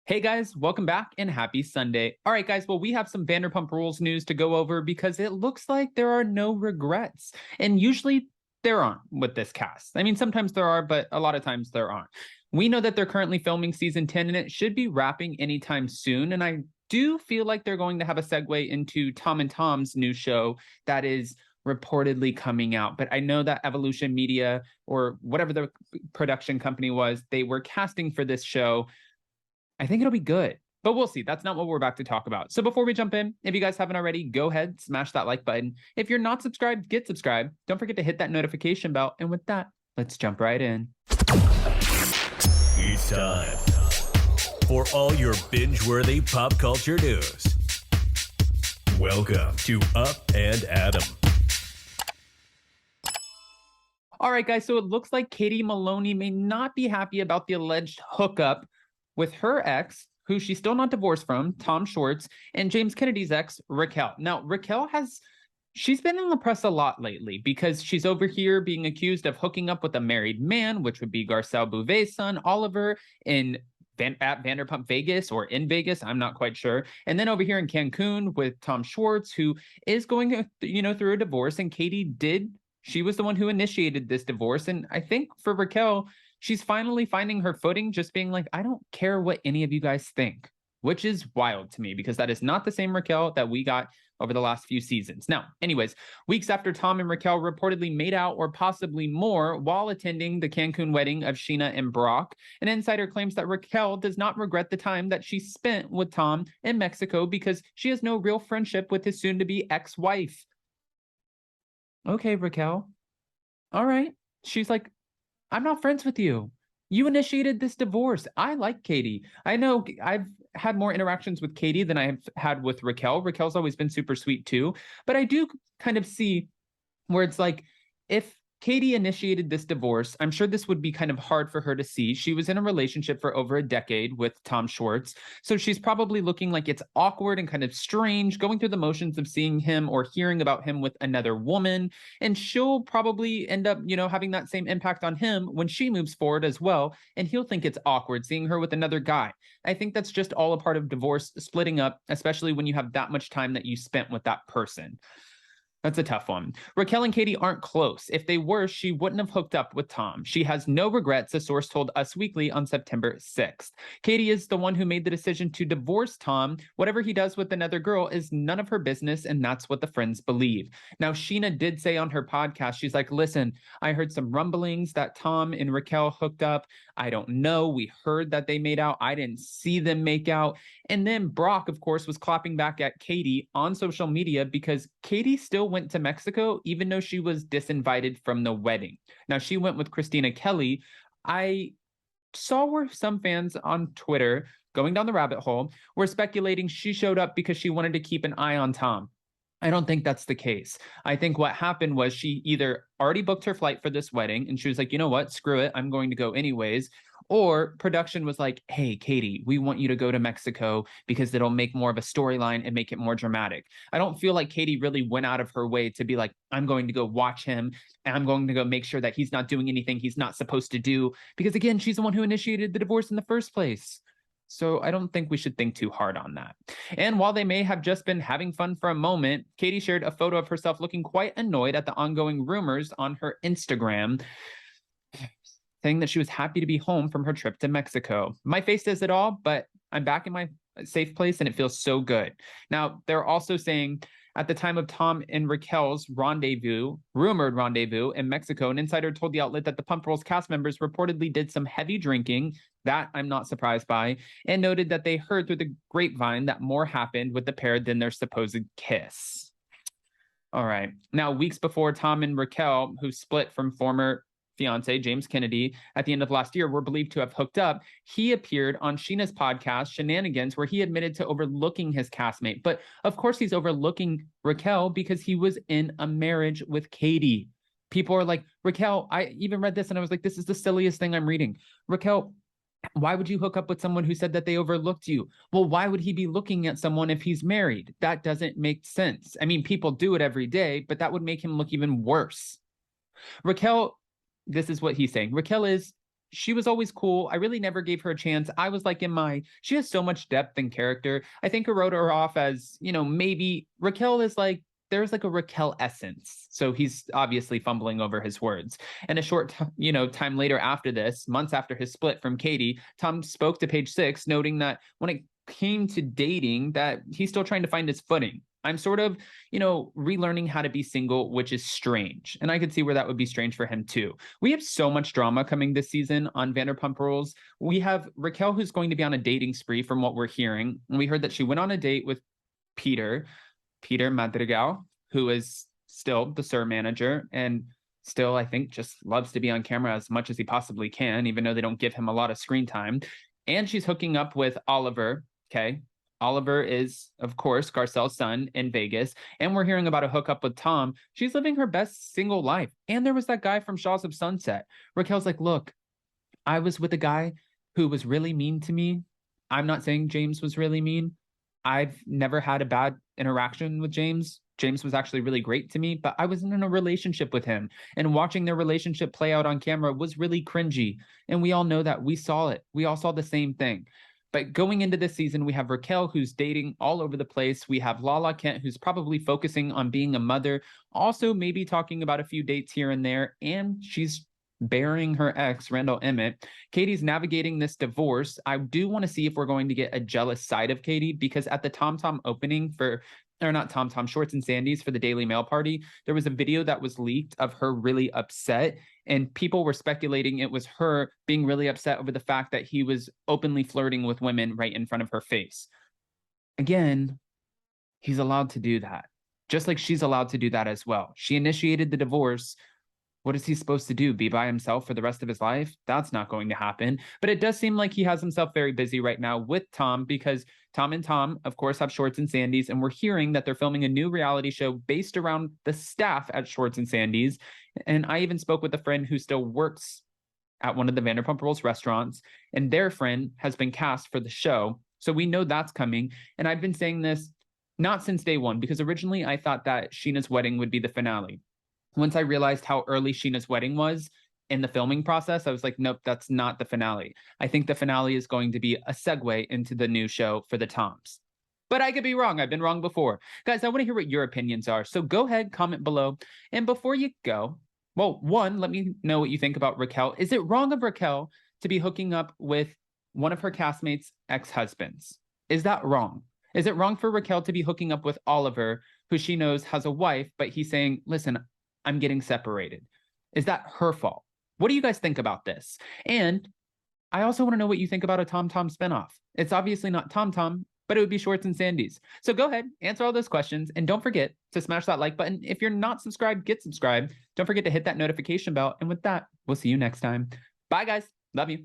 Hey guys, welcome back and happy Sunday. All right, guys, well, we have some Vanderpump Rules news to go over because it looks like there are no regrets. And usually there aren't with this cast. I mean, sometimes there are, but a lot of times there aren't. We know that they're currently filming season 10 and it should be wrapping anytime soon. And I do feel like they're going to have a segue into Tom and Tom's new show that is reportedly coming out. But I know that Evolution Media or whatever the production company was, they were casting for this show. I think it'll be good, but we'll see. That's not what we're about to talk about. So before we jump in, if you guys haven't already, go ahead, smash that like button. If you're not subscribed, get subscribed. Don't forget to hit that notification bell. And with that, let's jump right in. It's time for all your binge-worthy pop culture news. Welcome to Up and Adam. All right, guys, so it looks like Katie Maloney may not be happy about the alleged hookup with her ex, who she's still not divorced from, Tom Schwartz, and James Kennedy's ex, Raquel. Now, Raquel she's been in the press a lot lately because she's over here being accused of hooking up with a married man, which would be Garcelle Bouvet's son, Oliver, at Vanderpump Vegas or in Vegas, I'm not quite sure. And then over here in Cancun with Tom Schwartz, who is going, through a divorce. And she was the one who initiated this divorce. And I think for Raquel, she's finally finding her footing, just being like, I don't care what any of you guys think, which is wild to me because that is not the same Raquel that we got over the last few seasons. Now, anyways, weeks after Tom and Raquel reportedly made out or possibly more while attending the Cancun wedding of Sheena and Brock, an insider claims that Raquel does not regret the time that she spent with Tom in Mexico because she has no real friendship with his soon-to-be ex-wife. Okay, Raquel. All right. She's like, I'm not friends with you. You initiated this divorce. I like Katie. I know I've had more interactions with Katie than I have had with Raquel. Raquel's always been super sweet too. But I do kind of see where it's like, if Katie initiated this divorce, I'm sure this would be kind of hard for her to see. She was in a relationship for over a decade with Tom Schwartz. So she's probably looking like it's awkward and kind of strange, going through the motions of seeing him or hearing about him with another woman. And she'll probably end up, having that same impact on him when she moves forward as well. And he'll think it's awkward seeing her with another guy. I think that's just all a part of divorce, splitting up, especially when you have that much time that you spent with that person. That's a tough one. Raquel and Katie aren't close. If they were, she wouldn't have hooked up with Tom. She has no regrets, a source told Us Weekly on September 6th. Katie is the one who made the decision to divorce Tom. Whatever he does with another girl is none of her business, and that's what the friends believe. Now, Sheena did say on her podcast, she's like, listen, I heard some rumblings that Tom and Raquel hooked up. I don't know. We heard that they made out. I didn't see them make out. And then Brock, of course, was clapping back at Katie on social media because Katie still went to Mexico, even though she was disinvited from the wedding. Now, she went with Christina Kelly. I saw where some fans on Twitter, going down the rabbit hole, were speculating she showed up because she wanted to keep an eye on Tom. I don't think that's the case. I think what happened was she either already booked her flight for this wedding and she was like, you know what, screw it, I'm going to go anyways. Or production was like, hey, Katie, we want you to go to Mexico because it'll make more of a storyline and make it more dramatic. I don't feel like Katie really went out of her way to be like, I'm going to go watch him and I'm going to go make sure that he's not doing anything he's not supposed to do. Because again, she's the one who initiated the divorce in the first place. So I don't think we should think too hard on that. And while they may have just been having fun for a moment, Katie shared a photo of herself looking quite annoyed at the ongoing rumors on her Instagram, saying that she was happy to be home from her trip to Mexico. My face says it all, but I'm back in my safe place and it feels so good. Now, they're also saying at the time of Tom and Raquel's rumored rendezvous in Mexico, an insider told the outlet that the Pump Rules cast members reportedly did some heavy drinking. That I'm not surprised by, and noted that they heard through the grapevine that more happened with the pair than their supposed kiss. All right. Now, weeks before Tom and Raquel, who split from former fiance James Kennedy at the end of last year, were believed to have hooked up, he appeared on Sheena's podcast, Shenanigans, where he admitted to overlooking his castmate. But of course, he's overlooking Raquel because he was in a marriage with Katie. People are like, Raquel, I even read this and I was like, this is the silliest thing I'm reading. Raquel, why would you hook up with someone who said that they overlooked you? Well, why would he be looking at someone if he's married? That doesn't make sense. I mean, people do it every day, but that would make him look even worse. Raquel, this is what he's saying. Raquel she was always cool. I really never gave her a chance. I was like she has so much depth and character. I think I wrote her off as, maybe Raquel is like, there's like a Raquel essence. So he's obviously fumbling over his words. And a short, time later after this, months after his split from Katie, Tom spoke to Page Six, noting that when it came to dating, that he's still trying to find his footing. I'm sort of, relearning how to be single, which is strange. And I could see where that would be strange for him too. We have so much drama coming this season on Vanderpump Rules. We have Raquel, who's going to be on a dating spree from what we're hearing. And we heard that she went on a date with Peter Madrigal, who is still the SUR manager and still, I think, just loves to be on camera as much as he possibly can, even though they don't give him a lot of screen time. And she's hooking up with Oliver, okay? Oliver is, of course, Garcelle's son in Vegas. And we're hearing about a hookup with Tom. She's living her best single life. And there was that guy from Shaws of Sunset. Raquel's like, look, I was with a guy who was really mean to me. I'm not saying James was really mean. I've never had a bad interaction with James. James was actually really great to me, but I wasn't in a relationship with him. And watching their relationship play out on camera was really cringy. And we all know that. We saw it. We all saw the same thing. But going into this season, we have Raquel, who's dating all over the place. We have Lala Kent, who's probably focusing on being a mother, also maybe talking about a few dates here and there. And she's burying her ex, Randall Emmett. Katie's navigating this divorce. I do want to see if we're going to get a jealous side of Katie, because at the TomTom opening not TomTom, Shorts and Sandy's for the Daily Mail party, there was a video that was leaked of her really upset. And people were speculating it was her being really upset over the fact that he was openly flirting with women right in front of her face. Again, he's allowed to do that, just like she's allowed to do that as well. She initiated the divorce. What is he supposed to do? Be by himself for the rest of his life? That's not going to happen. But it does seem like he has himself very busy right now with Tom, because Tom and Tom, of course, have Shorts and Sandy's. And we're hearing that they're filming a new reality show based around the staff at Shorts and Sandy's. And I even spoke with a friend who still works at one of the Vanderpump Rules restaurants, and their friend has been cast for the show. So we know that's coming. And I've been saying this not since day one, because originally I thought that Scheana's wedding would be the finale. Once I realized how early Scheana's wedding was in the filming process, I was like, nope, that's not the finale. I think the finale is going to be a segue into the new show for the Toms. But I could be wrong. I've been wrong before. Guys, I want to hear what your opinions are. So go ahead, comment below. And before you go, well, one, let me know what you think about Raquel. Is it wrong of Raquel to be hooking up with one of her castmates' ex-husbands? Is that wrong? Is it wrong for Raquel to be hooking up with Oliver, who she knows has a wife, but he's saying, listen, I'm getting separated? Is that her fault? What do you guys think about this? And I also want to know what you think about a TomTom spinoff. It's obviously not TomTom, but it would be Shorts and Sandy's. So go ahead, answer all those questions, and don't forget to smash that like button. If you're not subscribed, get subscribed. Don't forget to hit that notification bell. And with that, we'll see you next time. Bye, guys. Love you.